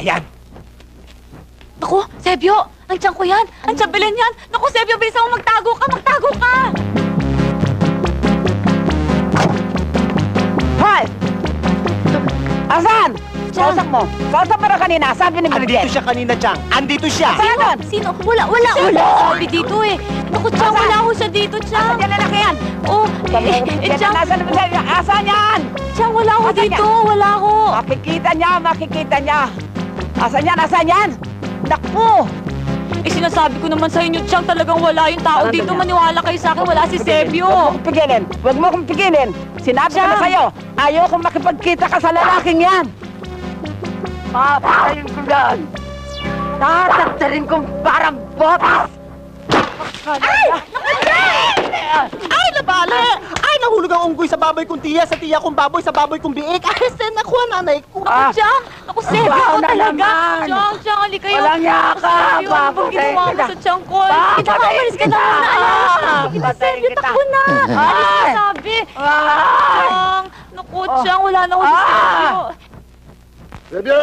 Ayan! Naku, Sebyo! Andiyan ko yan! Andiyan Belen yan! Naku, Sebyo, bilisan mo magtago ka! Magtago ka! Hoy! Asan? Kausap mo. Kausap mo na kanina. Sabi ni Andito Miguel. siya kanina, Chang. Andito siya! Saan? Sino? Wala sabi dito eh. Naku, Chang, wala ho siya dito, Chang. Asan yan lalaki yan? Oh, Chang, Asan yan? Chang, wala ho Asan dito. Wala ho. Makikita niya. Asan yan? Naku! Sinasabi ko naman sa inyo, Chang, talagang wala yung tao Alam dito. niya. Maniwala kayo sa akin, wala si Sebyo. Huwag mo kong pigilin. Sinabi ko na Chang! sa'yo, ayaw kong makipagkita ka sa lalaking yan. Papatayin ko yan. Tataktarin kong parang botas. Ay, nabali! Ay, nahulog ang unggoy sa baboy kong tiya, sa tiya kong baboy, sa baboy kong biik. Ay, sen, nakuha nanay ko. Ah. Chang! Naku, Sebyo Wow ko na talaga! naman. Chang, halika kayo! Walang yaka, Sebyo, ano bang ginawa mo sa Chang ko? Kita ka, umalis ka na muna, alas! Patayin Sebyo, kita. takbo na! Ano sinasabi? Chang! Naku, Chang, wala na ako si Sebyo.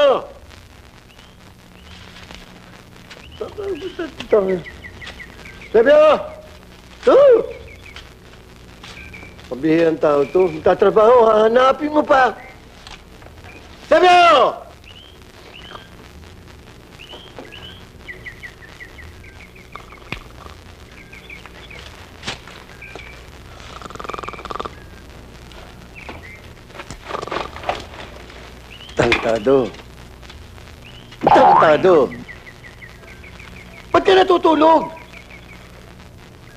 Sebyo! Sebyo! Pabihirang tao to. Tatrabaho, hahanapin mo pa. Sebyo! Tarantado. Ba't ka natutulog?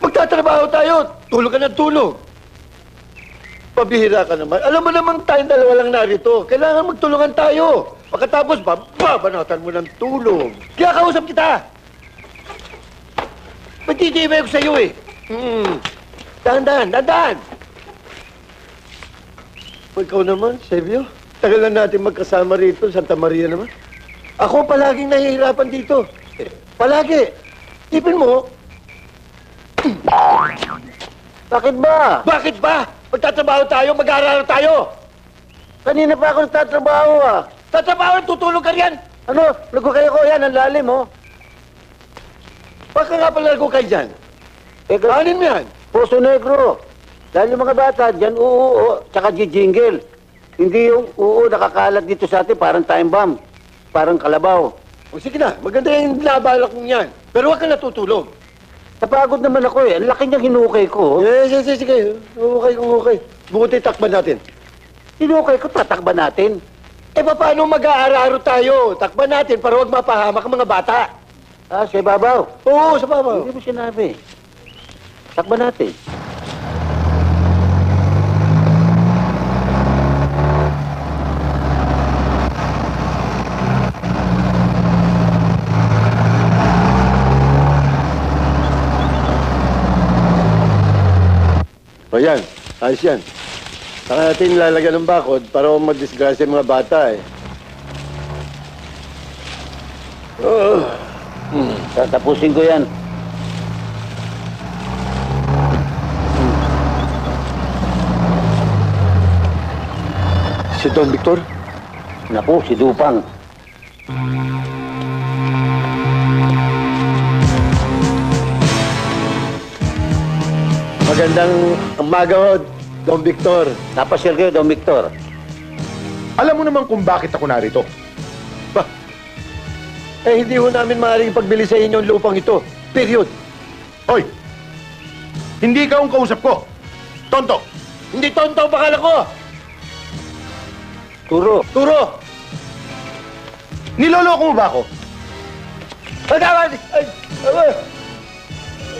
Magtatrabaho tayo. Tulog ka ng tulog. Pabihira ka naman. Alam mo naman tayong dalawa lang narito. Kailangan magtulungan tayo. Pagkatapos, babanatan mo ng tulog. Kaya kausap kita. Magtitibay ko sa'yo eh. Dahan-dahan. Ikaw naman, Sebyo. Tagal na natin magkasama rito, Santa Maria naman. Ako palaging nahihirapan dito. Palagi. Tipin mo. Bakit ba? Bakit ba? Magtatrabaho tayo, mag-aaral tayo. Kanina pa ako nagtatrabaho ah. Tatrabaho, tutulog ka riyan. Ano? Nagkukaya ko yan, ang lalim oh. Baka nga pala kayo dyan. Kanin mo yan. Puso Negro. Dahil yung mga bata, dyan oo, tsaka jingle. Hindi yung oo nakakalat dito sa atin, parang time bomb. Parang kalabaw. O sige na, maganda yung nabalak mong yan. Pero huwag ka natutulog. Napagod naman ako eh. Ang laki niyang hinukay ko. Sige. Okay. Buti takban natin. Hinukay ko, tatakba natin. Eh, paano mag-aararo tayo? Takban natin para huwag mapahamak ang mga bata. Ah, sa ibabaw. Oo, sa babaw. Hindi mo sinabi. Takba natin. O yan, ayos yan. Saka natin lalagyan ng bakod para huwag madisgrasya yung mga bata eh. Tatapusin ko yan. Si Don Victor? Naku, si Dupang. Magandang umaga ho, Don Victor. Napasyal kayo, Don Victor. Alam mo naman kung bakit ako narito. Ba? Eh, hindi ho namin maaaring pagbili sa inyo ang lupang ito. Period. Hoy! Hindi ka ang kausap ko. Tonto! Hindi tonto ang bakala ko. Turo. Niloloko mo ba ako?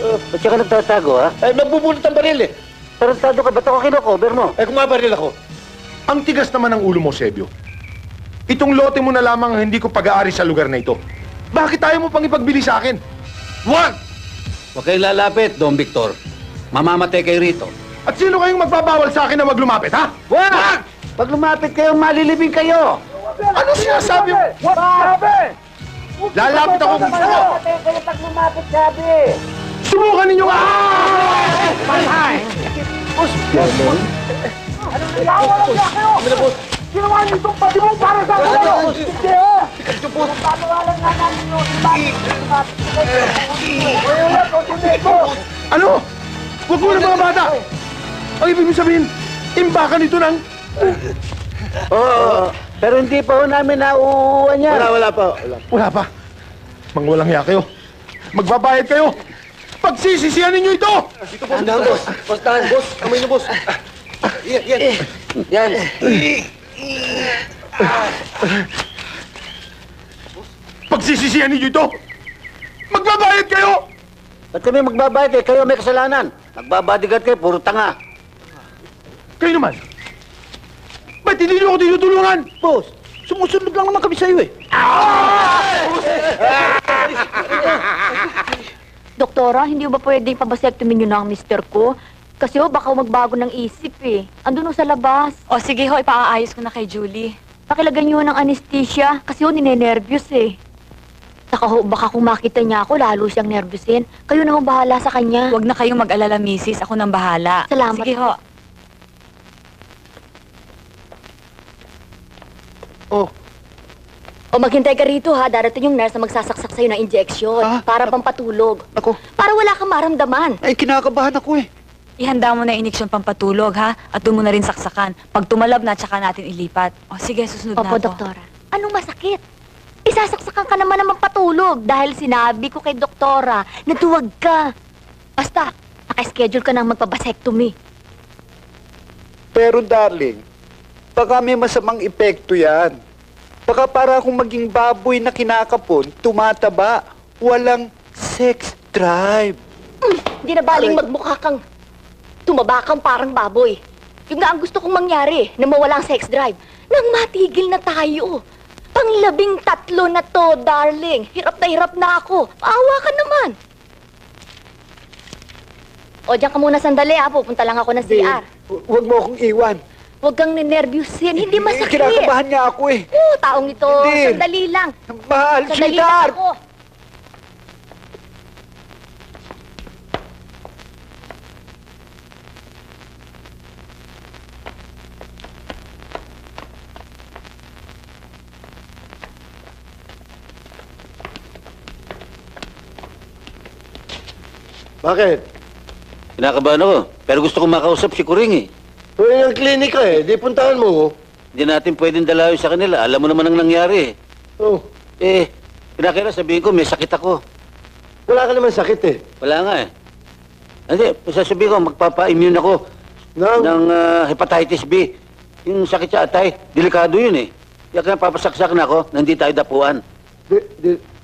Ba't ka nagtatago, ha? Magbubulot ang baril eh. Tarantado ka, ba't ako kino-cover mo? Kung mabaril ako. Ang tigas naman ng ulo mo, Sebyo. Itong lote mo na lamang ang hindi ko pag-aari sa lugar na ito. Bakit tayo mo pang ipagbili sa akin? Wag! Huwag kayong lalapit, Don Victor. Mamamatay kayo rito. At sino kayong magbabawal sa akin na wag lumapit, ha? Wag! Pag lumapit kayo, malilibing kayo! Ano sinasabi mo? Sabi! Lalapit ako kung gusto mo! Kayo pag lumapit, sabi! Subukan ninyo nga! Ginawa niyo itong pati mo para sa akin! Hindi! Ano? Huwag mo na mga bata! Ang ibig mo sabihin, imbakan ito ng... Oo, pero hindi pa ho namin nauuwan yan. Wala pa. Wala pa. Mga walang hiya kayo. Magbabayad kayo. Pagsisisihan ninyo ito! Andahan, boss. Boss, tahan. Boss, amoy na, boss. Yan. Pagsisisihan ninyo ito! Magbabayad kayo! Ba't kami magbabayad eh? Kayo may kasalanan. Magbabodyguard kayo, puro tanga. Kayo naman. Ba't hindi niyo ako tinutulungan? Boss, sumusunod lang naman kami sa'yo eh. Doktora, hindi ba pwedeng pabasektomin niyo na ang mister ko? Kasi baka magbago ng isip eh. Andun sa labas. O sige ho, ipaayos ko na kay Julie. Pakilagyan niyo ng anesthesia kasi ninenervyos eh. Saka ho, baka kung makita niya ako, lalo siyang nervyusin. Kayo na ho bahala sa kanya. Huwag na kayong mag-alala, misis. Ako nang bahala. Salamat Sige ho. O maghintay ka rito ha, darating yung nurse na magsasaksak sa'yo ng injection. Para pampatulog. Ako, Para wala kang maramdaman. ay kinakabahan ako eh. Ihanda mo na iniksyon pampatulog, ha? At doon mo na rin saksakan. Pag tumalab na, tsaka natin ilipat. O sige, susunod na Opo, ako. doktora. Anong masakit? Isasaksakan ka naman ng patulog dahil sinabi ko kay doktora na duwag ka. Basta, naka-schedule ka ng magpabasektomy. Pero darling, baka may masamang epekto yan. Baka para akong maging baboy na kinakapon, tumataba, walang sex drive. Hindi na baling magmukha kang tumaba kang parang baboy. Yung nga ang gusto kong mangyari na mawala ang sex drive. Nang matigil na tayo. Pang-13 na to, darling. Hirap na ako. Paawa ka naman. O, diyan ka muna sandali ha. Pupunta lang ako ng CR. Huwag mo akong iwan. Huwag kang ninervyusin. Hindi masakit. Kinakabahan niya ako eh. Oo, taong ito. Hindi. Sandali lang. Mahal, Sandali lang sweetheart! ako. Bakit? Kinakabahan ako, pero gusto kong makausap si Kuring eh. Tuloy ng klinika eh. Di puntahan mo. Hindi natin pwedeng dalayo sa kanila. Alam mo naman ang nangyari eh. Oh, Kinakailan sabihin ko, may sakit ako. wala ka naman sakit eh. Wala nga eh. Hindi, sasabihin ko, magpapa-immune ako ng hepatitis B. Yung sakit sa atay, delikado yun eh. Kaya papasaksak na ako na hindi tayo dapuan.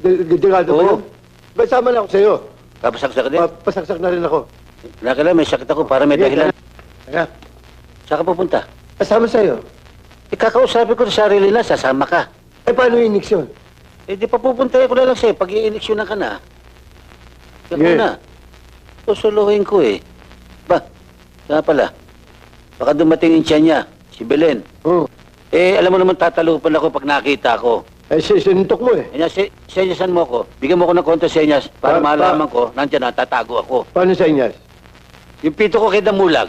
Delikado ba Oo. yun? Ba't sama na ako sa'yo? Papasaksak ka din. Pasaksak na rin ako. Kinakailan, may sakit ako para may dahilan. Teka, Saan ka pupunta? kasama sa'yo. Ikakausapin ko sa sarili na, sasama ka. Eh, paano yung iniksyon? Di pa pupunta ko na lang sa'yo pag i-iniksyonan ka na. Kaya Sige. na. Susuluhin ko eh. Ba, nga pala. Baka dumating yung tiyan niya, si Belen. Oh. Alam mo naman tatalupan ako pag nakita ko. Eh, sinuntok mo eh. Kanya, senyasan mo ako. Bigyan mo ako ng kontra senyas para malaman ko, nandiyan na, tatago ako. Paano sa inyas? Yung pito ko kay Damulag,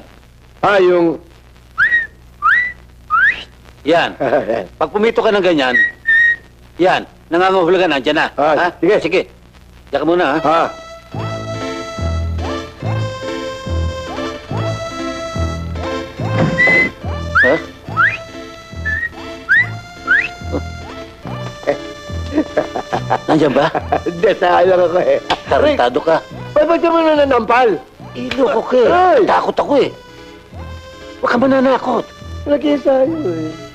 Yung... yan. Pag pumito ka ng ganyan, yan, nangangahulugan, nandiyan na. Ah, sige. Sige. Diyan ka muna, ha? Ha? Ha? Nandiyan ba? Hindi, sayang ako eh. Tarantado ka. Ba't ka mo na nanampal? Iloko ka eh. Ay! Takot ako eh. Huwag ka mananakot. Lagi sa'yo eh.